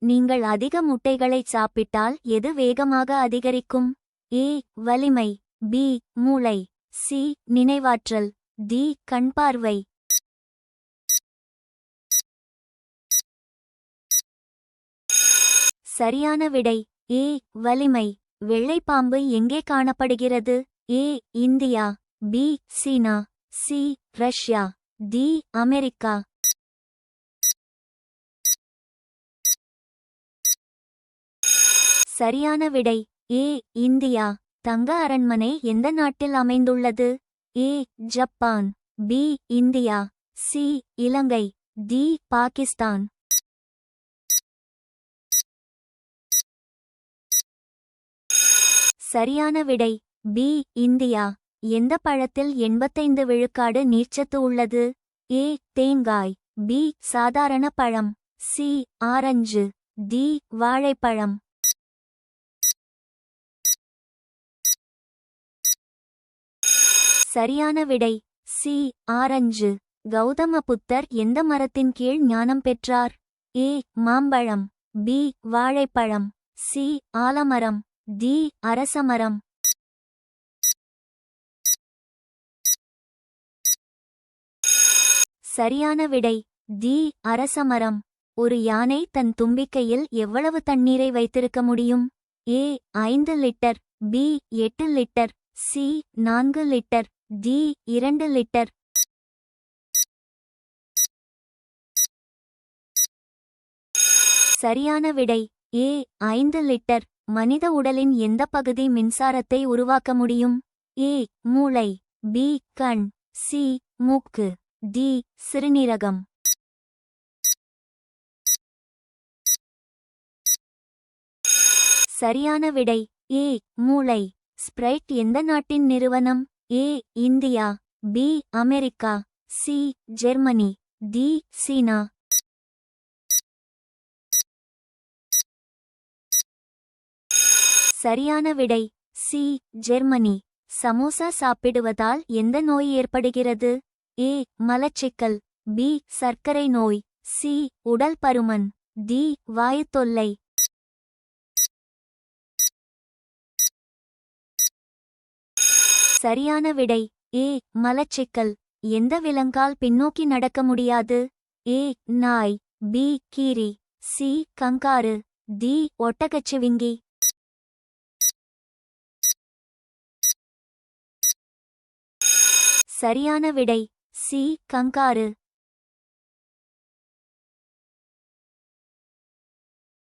நீங்கள் அதிக முட்டைகளை சாப்பிட்டால் எது வேகமாக அதிகரிக்கும்? ஏ வலிமை, பி மூளை, சி நினைவாற்றல், டி கண்பார்வை. சரியான விடை ஏ வலிமை. வெள்ளைப்பாம்பு எங்கே காணப்படுகிறது? ஏ இந்தியா, பி சீனா, சி ரஷ்யா, டி அமெரிக்கா. சரியான விடை ஏ இந்தியா. தங்க அரண்மனை எந்த நாட்டில் அமைந்துள்ளது? A Japan, B India, C Ilangai, D Pakistan. சரியான விடை பி இந்தியா. எந்த பழத்தில் 85 விழுக்காடு நீர்ச்சத்து உள்ளது? ஏ தேங்காய், பி சாதாரண பழம், சி ஆரஞ்சு, டி வாழைப்பழம். சரியான விடை சி ஆரஞ்சு. கௌதம புத்தர் எந்த மரத்தின் கீழ் ஞானம் பெற்றார்? ஏ மாம்பழம், பி வாழைப்பழம், சி ஆலமரம், டி அரசமரம். சரியான விடை டி அரசமரம். ஒரு யானை தன் தும்பிக்கையில் எவ்வளவு தண்ணீரை வைத்திருக்க முடியும்? A 5 litre, B 8 litre, C 4 litre, D 2 litre. சரியான விடை ஏ 5 லிட்டர். மனித உடலின் எந்த பகுதி மின்சாரத்தை உருவாக்க முடியும்? ஏ மூளை, பி கண், சி மூக்கு, டி சிறுநீரகம். சரியான விடை ஏ மூளை. ஸ்பிரைட் எந்த நாட்டின் நிறுவனம்? ஏ இந்தியா, பி அமெரிக்கா, சி ஜெர்மனி, டி சீனா. சரியான விடை சி ஜெர்மனி. சமோசா சாப்பிடுவதால் எந்த நோய் ஏற்படுகிறது? ஏ மலச்சிக்கல், பி சர்க்கரை நோய், சி உடல் பருமன், டி வாயுத்தொல்லை. சரியான விடை ஏ மலச்சிக்கல். எந்த விலங்கால் பின்னோக்கி நடக்க முடியாது? ஏ நாய், பி கீரி, சி கங்காரு, டி ஒட்டகச்சிவிங்கி. சரியான விடை சி கங்காரு.